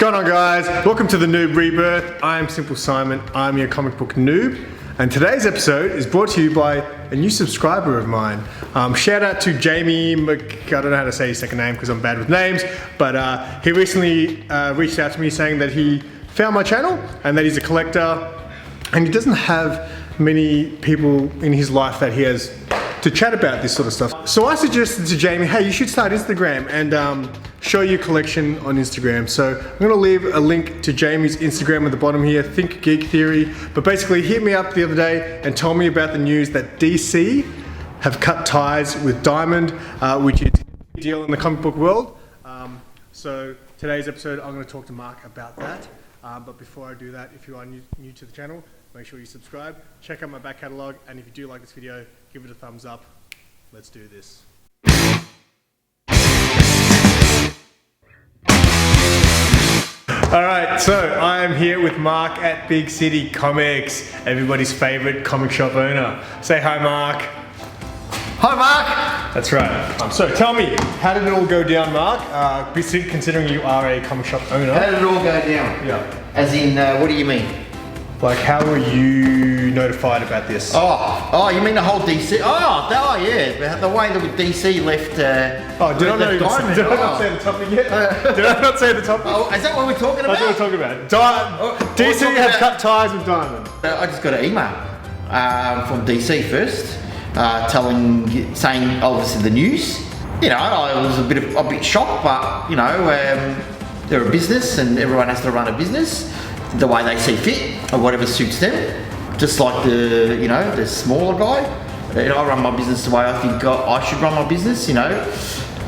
going on, guys? Welcome to the NOOB Rebirth. I'm Simple Simon. I'm your comic book noob. And today's episode is brought to you by a new subscriber of mine. Shout out to Jamie I don't know how to say his second name because I'm bad with names, but he recently reached out to me saying that he found my channel and that he's a collector and he doesn't have many people in his life that he has to chat about this sort of stuff. So I suggested to Jamie, hey, you should start Instagram and show your collection on Instagram. So I'm gonna leave a link to Jamie's Instagram at the bottom here, Think Geek Theory. But basically, he hit me up the other day and told me about the news that DC have cut ties with Diamond, which is a big deal in the comic book world. So today's episode, I'm gonna talk to Mark about that. But before I do that, if you are new to the channel, make sure you subscribe, check out my back catalog, and if you do like this video, give it a thumbs up. Let's do this. Alright, so I am here with Mark at Big City Comics, everybody's favorite comic shop owner. Say hi, Mark. Hi, Mark. That's right. So tell me, how did it all go down, Mark? Considering you are a comic shop owner. How did it all go down? Yeah. As in, what do you mean? Like, how were you notified about this? Oh, you mean the whole DC? Oh, yeah. The way that DC left. Did I not say the topic yet? Did I not say the topic? Oh, is that what we're talking about? That's what we're talking about. DC have cut ties with Diamond. I just got an email from DC first, saying obviously the news. You know, I was a bit shocked, but you know, they're a business and everyone has to run a business the way they see fit or whatever suits them. Just like the smaller guy. You know, I run my business the way I think I should run my business, you know,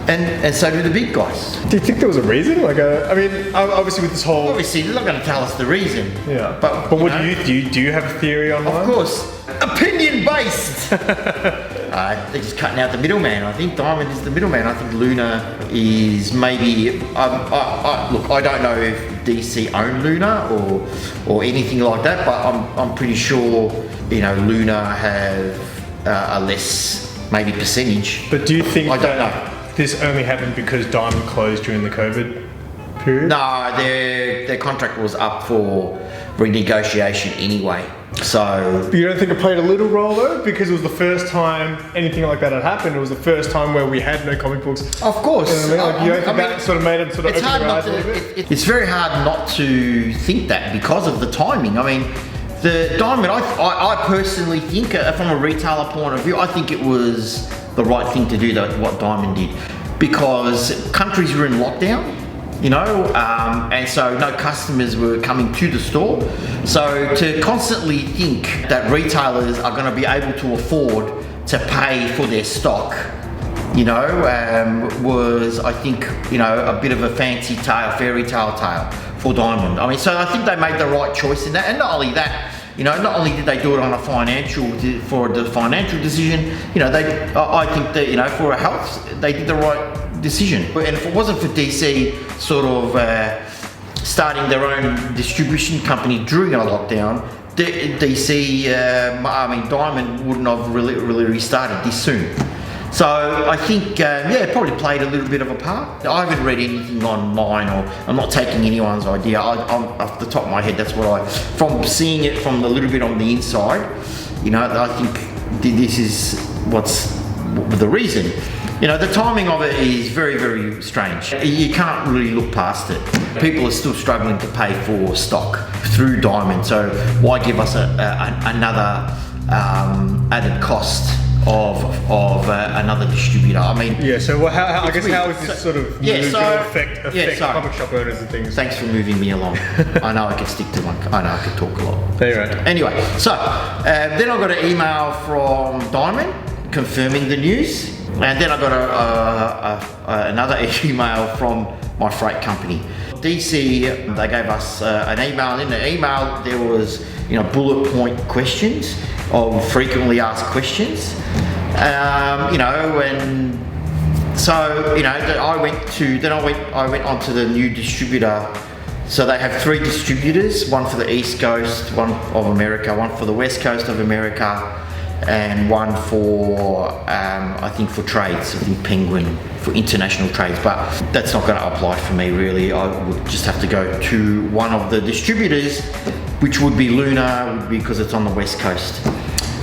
and so do the big guys. Do you think there was a reason? Like, I mean, obviously with this whole... Obviously, they're not going to tell us the reason. Yeah. But what do you have a theory on that? Of course. Opinion-based! They're just cutting out the middleman. I think Diamond is the middleman. I think Luna is maybe... look, I don't know if DC own Luna or anything like that, but I'm pretty sure, you know, Luna have a less, maybe percentage. But do you think I don't know. This only happened because Diamond closed during the COVID period? No, their contract was up for renegotiation anyway. So you don't think it played a little role though? Because it was the first time anything like that had happened. It was the first time where we had no comic books. Of course. You know what I mean? Like, you don't think that sort of made them sort of open their eyes a little bit? It's very hard not to think that because of the timing. I mean, the Diamond, I personally think, from a retailer point of view, I think it was the right thing to do what Diamond did, because countries were in lockdown, you know, and so no customers were coming to the store. So to constantly think that retailers are going to be able to afford to pay for their stock, you know, was, I think, you know, a bit of a fancy fairy tale tale for Diamond. I mean, so I think they made the right choice in that, and not only that, you know, not only did they do it on for the financial decision, you know, I think that, you know, for a health, they did the right decision. And if it wasn't for DC sort of starting their own distribution company during a lockdown, Diamond wouldn't have really restarted this soon. So I think, it probably played a little bit of a part. I haven't read anything online, or I'm not taking anyone's idea. I'm off the top of my head, that's what from seeing it from a little bit on the inside, you know, I think this is what's the reason. You know, the timing of it is very, very strange. You can't really look past it. People are still struggling to pay for stock through Diamond, so why give us another added cost of another distributor? I mean, yeah. So how is this sort of affect comic shop owners and things? Thanks for moving me along. I know I can stick to one. I know I can talk a lot. There you are. Anyway, so then I got an email from Diamond confirming the news, and then I got another email from my freight company. DC, they gave us an email, and in the email there was, you know, bullet point questions of frequently asked questions, you know, and so, you know, I went onto the new distributor. So they have 3 distributors, one for the East Coast, one of America, one for the West Coast of America, and one for I think for trades. I think Penguin for international trades, but that's not going to apply for me really. I would just have to go to one of the distributors, which would be Luna, because it's on the west coast.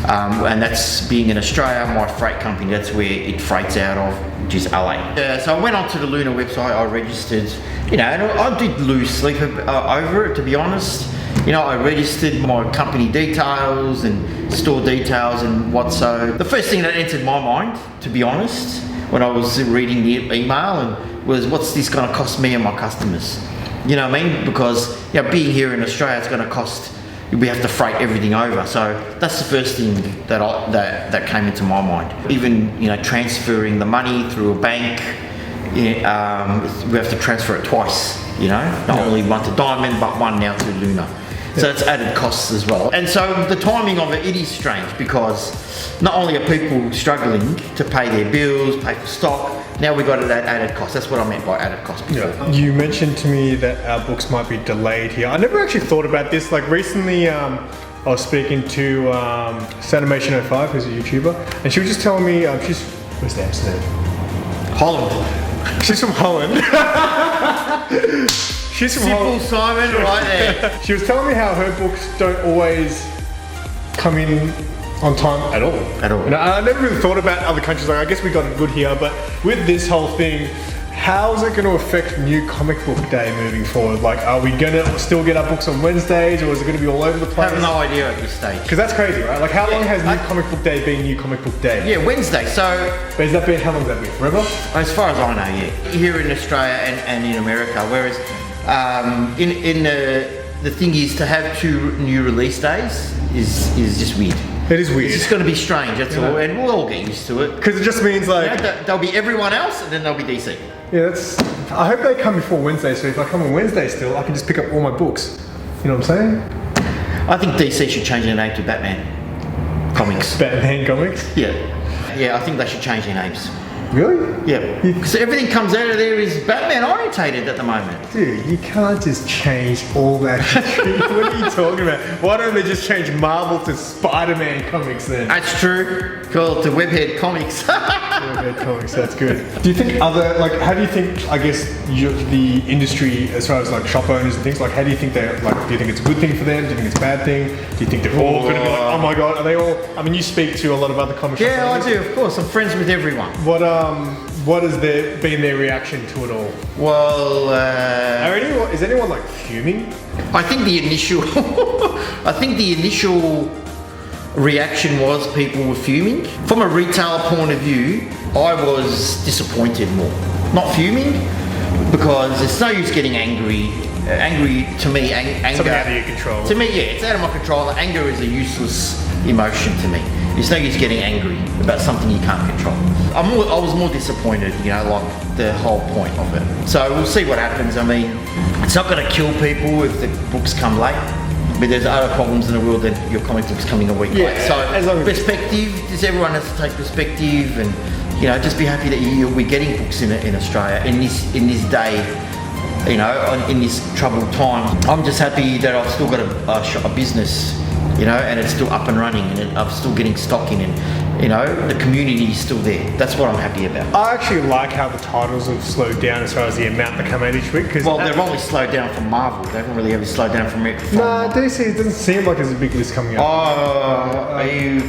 And that's being in Australia, my freight company, that's where it freights out of, which is LA. So I went onto the Luna website, I registered, and I did lose sleep over it, to be honest. I registered my company details and store details and what. So the first thing that entered my mind, to be honest, when I was reading the email, was what's this going to cost me and my customers? You know what I mean? Because being here in Australia, it's going to cost. We have to freight everything over, so that's the first thing that came into my mind. Even transferring the money through a bank, we have to transfer it twice. Not only one to Diamond, but one now to Luna. So it's added costs as well. And so the timing of it is strange, because not only are people struggling to pay their bills, pay for stock, now we've got that added cost. That's what I meant by added cost before. Yeah. You mentioned to me that our books might be delayed here. I never actually thought about this. Like recently, I was speaking to Sanimation05, who's a YouTuber, and she was just telling me, where's the Amsterdam? Holland. She's from Holland. She's from Simple Holland. Simon right there. She was telling me how her books don't always come in on time at all. I never really thought about other countries. Like, I guess we got it good here, but with this whole thing, how's it going to affect New Comic Book Day moving forward? Like, are we going to still get our books on Wednesdays, or is it going to be all over the place? I have no idea at this stage. Because that's crazy, right? Like, how long has New Comic Book Day been New Comic Book Day? Yeah, Wednesday. So, but has that been, how long has that been? Forever? As far as I know, yeah. Here in Australia and in America, whereas the thing is, to have 2 new release days is just weird. It is weird. It's just going to be strange, that's all, and we'll all get used to it. Because it just means like... there'll be everyone else, and then there'll be DC. Yeah, I hope they come before Wednesday, so if I come on Wednesday still, I can just pick up all my books. You know what I'm saying? I think DC should change their name to Batman Comics. Batman Comics? Yeah. Yeah, I think they should change their names. Really? Yeah. Because everything comes out of there is Batman orientated at the moment. Dude, you can't just change all that history. What are you talking about? Why don't they just change Marvel to Spider-Man Comics then? That's true. Call it to Webhead Comics. Webhead Comics, that's good. Do you think how do you think, I guess, the industry, as far as like shop owners and things, like how do you think do you think it's a good thing for them? Do you think it's a bad thing? Do you think they're all going to be like, oh my God, are they all, I mean, you speak to a lot of other comic shop owners. Yeah, I do, of course. I'm friends with everyone. What has been their reaction to it all? Well, is anyone like fuming? I think the initial reaction was people were fuming. From a retailer point of view, I was disappointed more. Not fuming, because it's no use getting angry. Angry to me, anger. Something out of your control. To me, yeah, it's out of my control. Anger is a useless emotion to me. It's no use getting angry about something you can't control. I was more disappointed, like the whole point of it. So we'll see what happens. I mean, it's not going to kill people if the books come late. But there's other problems in the world than your comic book's coming a week late. So perspective, just everyone has to take perspective, and just be happy that you'll be getting books in Australia in this day. In this troubled time. I'm just happy that I've still got a business, and it's still up and running, and I'm still getting stock in, and the community is still there. That's what I'm happy about. I actually like how the titles have slowed down as far as the amount that come out each week. Well, they've only slowed down from Marvel. They haven't really ever slowed down from DC, it doesn't seem like there's a big list coming up. Are you...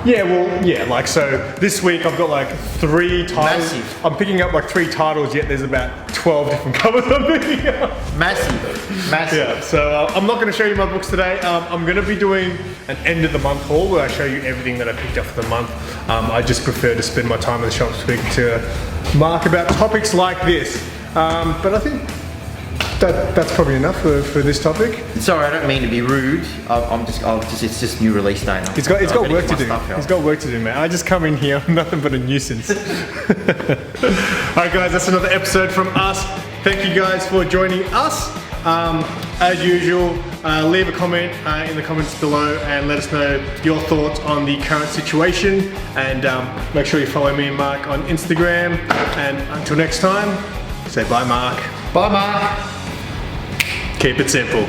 Yeah, well, yeah, like, so this week I've got like 3 titles. Massive. I'm picking up like 3 titles, yet there's about 12 different covers I'm picking up. Massive. Yeah, so I'm not going to show you my books today. I'm going to be doing an end of the month haul where I show you everything that I picked up for the month. I just prefer to spend my time in the shop speaking to Mark about topics like this. But I think that's probably enough for this topic. Sorry, I don't mean to be rude. It's just new release day now. He's got work to do. He's got work to do, man. I just come in here, I'm nothing but a nuisance. Alright guys, that's another episode from us. Thank you guys for joining us. As usual, leave a comment in the comments below and let us know your thoughts on the current situation. And make sure you follow me and Mark on Instagram. And until next time, say bye Mark. Bye Mark. Keep it simple.